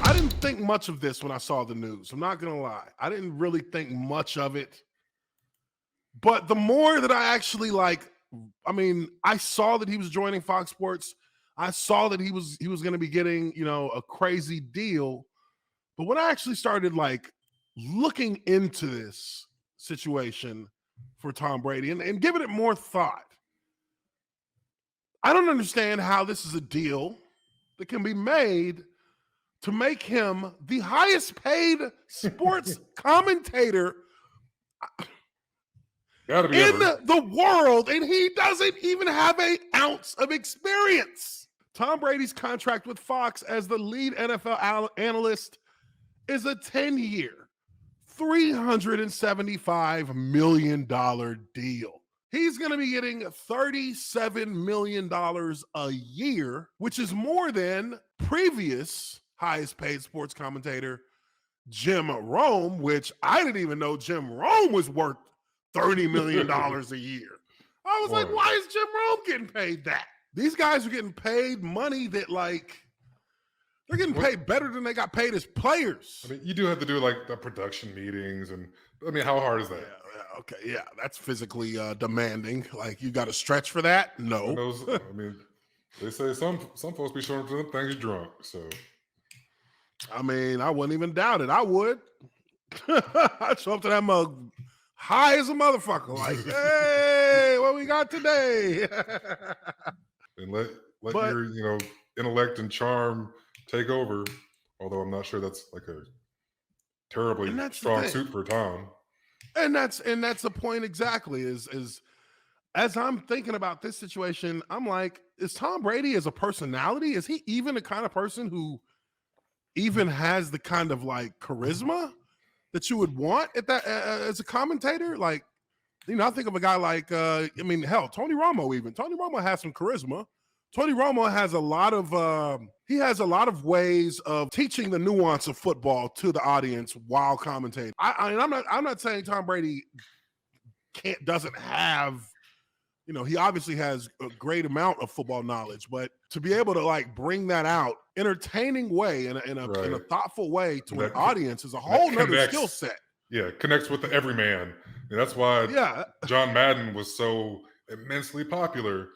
I didn't think much of this when I saw the news. I'm not going to lie. I didn't really think much of it. But the more that I actually I saw that he was joining Fox Sports. I saw that he was going to be getting, a crazy deal. But when I actually started looking into this situation for Tom Brady and giving it more thought, I don't understand how this is a deal that can be made to make him the highest paid sports commentator in the world, and he doesn't even have an ounce of experience. Tom Brady's contract with Fox as the lead NFL analyst is a 10-year, $375 million deal. He's going to be getting $37 million a year, which is more than previous highest paid sports commentator Jim Rome, which I didn't even know Jim Rome was worth $30 million a year. I was like, why is Jim Rome getting paid that? These guys are getting paid money that they're getting paid better than they got paid as players. I mean, you do have to do the production meetings, and I mean, how hard is that? Yeah, that's physically demanding. You got to stretch for that? No. I mean, they say some folks be showing up to them things drunk. So, I mean, I wouldn't even doubt it. I would. I'd show up to that mug high as a motherfucker. Hey, what we got today? And let your intellect and charm take over. Although I'm not sure that's a terribly strong suit for Tom. And that's the point exactly. Is as I'm thinking about this situation, I'm like, is Tom Brady as a personality? Is he even the kind of person who even has the kind of charisma that you would want at that as a commentator? I think of a guy hell, Tony Romo even. Tony Romo has some charisma. Tony Romo has a lot of ways of teaching the nuance of football to the audience while commentating. I'm not saying Tom Brady doesn't have, he obviously has a great amount of football knowledge, but to be able to bring that out entertaining way in a thoughtful way to an audience is a whole nother skill set. Yeah, connects with the everyman. And that's why John Madden was so immensely popular,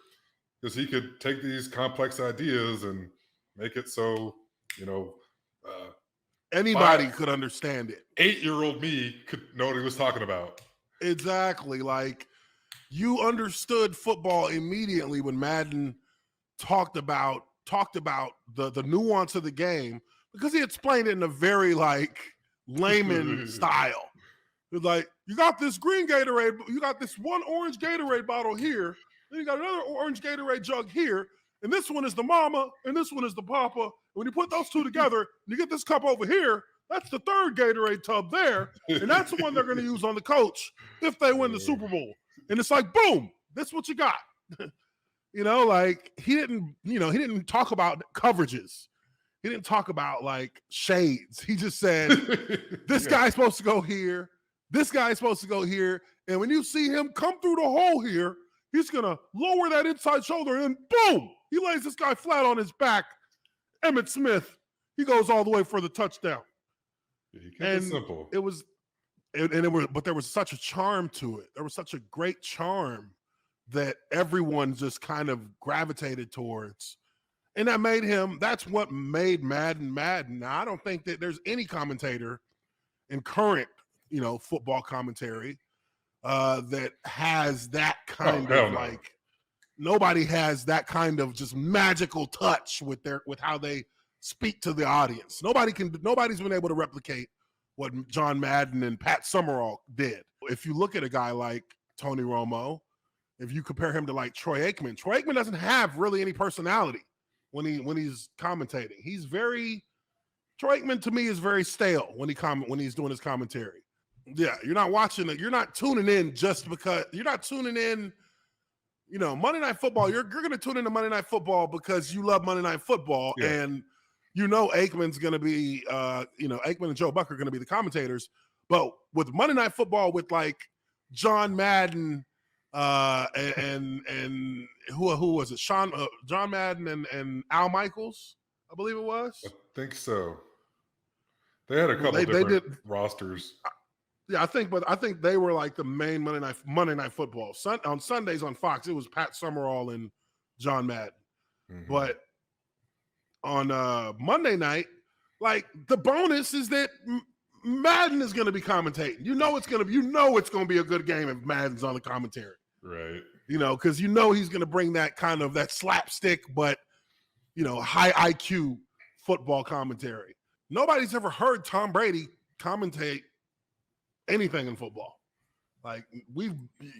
because he could take these complex ideas and make it so, anybody could understand it. 8-year-old me could know what he was talking about. Exactly. You understood football immediately when Madden talked about the nuance of the game, because he explained it in a very layman style. It's you got this green Gatorade, you got this one orange Gatorade bottle here, then you got another orange Gatorade jug here, and this one is the mama, and this one is the papa. When you put those two together, you get this cup over here, that's the third Gatorade tub there, and that's the one they're going to use on the coach if they win the Super Bowl. And it's boom, that's what you got. He didn't talk about coverages. He didn't talk about shades. He just said, this guy's supposed to go here, this guy's supposed to go here, and when you see him come through the hole here, he's going to lower that inside shoulder, and boom, he lays this guy flat on his back. Emmitt Smith, he goes all the way for the touchdown. Yeah, he kept it simple. But there was such a charm to it. There was such a great charm that everyone just kind of gravitated towards. And that's what made Madden Madden. Now, I don't think that there's any commentator in current, football commentary that has that kind of nobody has that kind of just magical touch with how they speak to the audience. Nobody's been able to replicate what John Madden and Pat Summerall did. If you look at a guy like Tony Romo, if you compare him to Troy Aikman doesn't have really any personality when he's commentating. Troy Aikman to me is very stale when he's doing his commentary. Yeah, you're not watching it. You're not tuning in just because you're not tuning in. Monday Night Football. You're going to tune into Monday Night Football because you love Monday Night Football, and Aikman's going to be, Aikman and Joe Buck are going to be the commentators. But with Monday Night Football, with John Madden and who was it? John Madden and Al Michaels, I believe it was. I think so. They had a couple different rosters. Yeah, I think they were like the main Monday Night Football. On Sundays on Fox, it was Pat Summerall and John Madden. Mm-hmm. But on Monday night, like the bonus is that Madden is going to be commentating. You know it's going to be a good game if Madden's on the commentary. Right. Because he's going to bring that kind of that slapstick, but high IQ football commentary. Nobody's ever heard Tom Brady commentate anything in football. Like you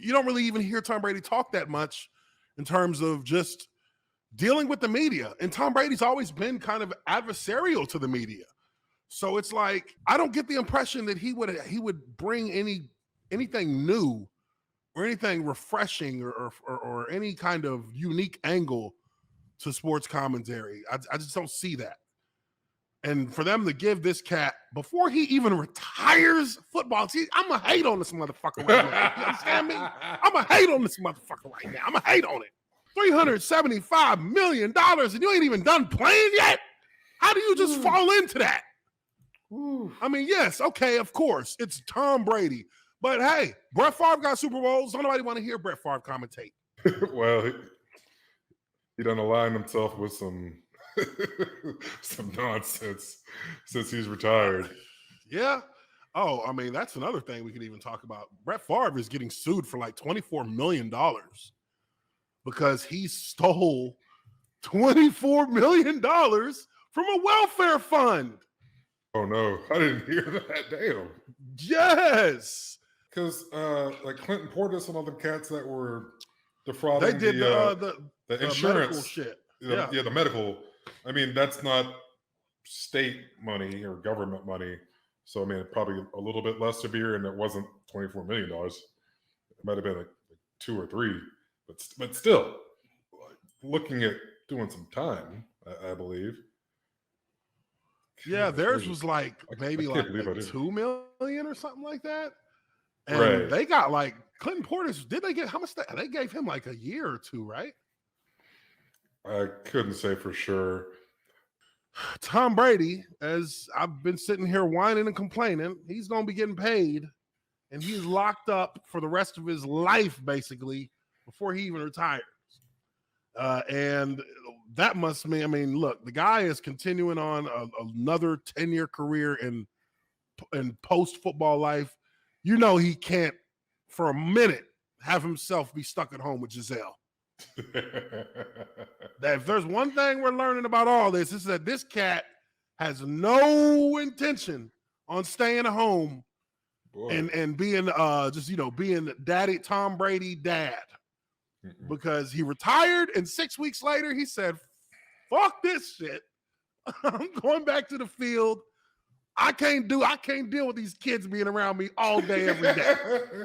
don't really even hear Tom Brady talk that much in terms of just dealing with the media. And Tom Brady's always been kind of adversarial to the media. So it's like, I don't get the impression that he would bring anything new or anything refreshing or any kind of unique angle to sports commentary. I just don't see that. And for them to give this cat, before he even retires football, I'm going to hate on this motherfucker right now. You understand me? I'm going to hate on this motherfucker right now. I'm going to hate on it. $375 million and you ain't even done playing yet? How do you just fall into that? I mean, yes, okay, of course. It's Tom Brady. But hey, Brett Favre got Super Bowls. Don't nobody want to hear Brett Favre commentate. Well, he done aligned himself with some nonsense since he's retired. Yeah. Oh, I mean, that's another thing we could even talk about. Brett Favre is getting sued for like $24 million because he stole $24 million from a welfare fund. Oh, no. I didn't hear that. Damn. Yes. Because like Clinton Portis and all the cats that were defrauding the insurance medical shit. Yeah, the medical. I mean, that's not state money or government money. So, I mean, probably a little bit less severe, and it wasn't $24 million. It might have been like 2 or 3. But still, looking at doing some time, I believe. Yeah, theirs was like maybe like $2 million or something like that. And right. They got like Clinton Portis. Did they get how much? They gave him like a year or 2, right? I couldn't say for sure. Tom Brady, as I've been sitting here whining and complaining, he's going to be getting paid, and he's locked up for the rest of his life, basically, before he even retires. And that must mean, I mean, look, the guy is continuing on another 10-year career in post-football life. He can't, for a minute, have himself be stuck at home with Giselle. That if there's one thing we're learning about all this, is that this cat has no intention on staying at home and being being daddy Tom Brady dad. Mm-mm. Because he retired and 6 weeks later he said, fuck this shit. I'm going back to the field. I can't deal with these kids being around me all day, every day.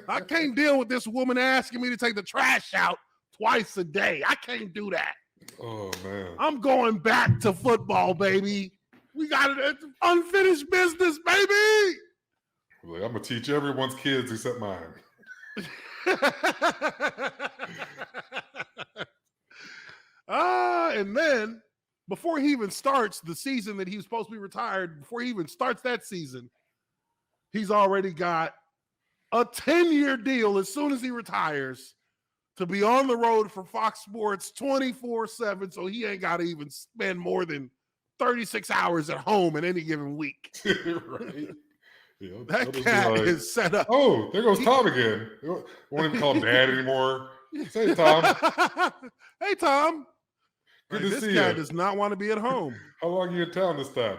I can't deal with this woman asking me to take the trash out twice a day. I can't do that. Oh, man. I'm going back to football, baby. We got it. Unfinished business, baby. Like, I'm going to teach everyone's kids except mine. And then, before he even starts the season that he was supposed to be retired, before he even starts that season, he's already got a 10-year deal as soon as he retires to be on the road for Fox Sports 24/7, so he ain't got to even spend more than 36 hours at home in any given week. Right. That cat is set up. Oh, there goes Tom again. Won't even call him Dad anymore. Say, Tom. Hey, Tom. Good to see you. This guy does not want to be at home. How long are you in town this time?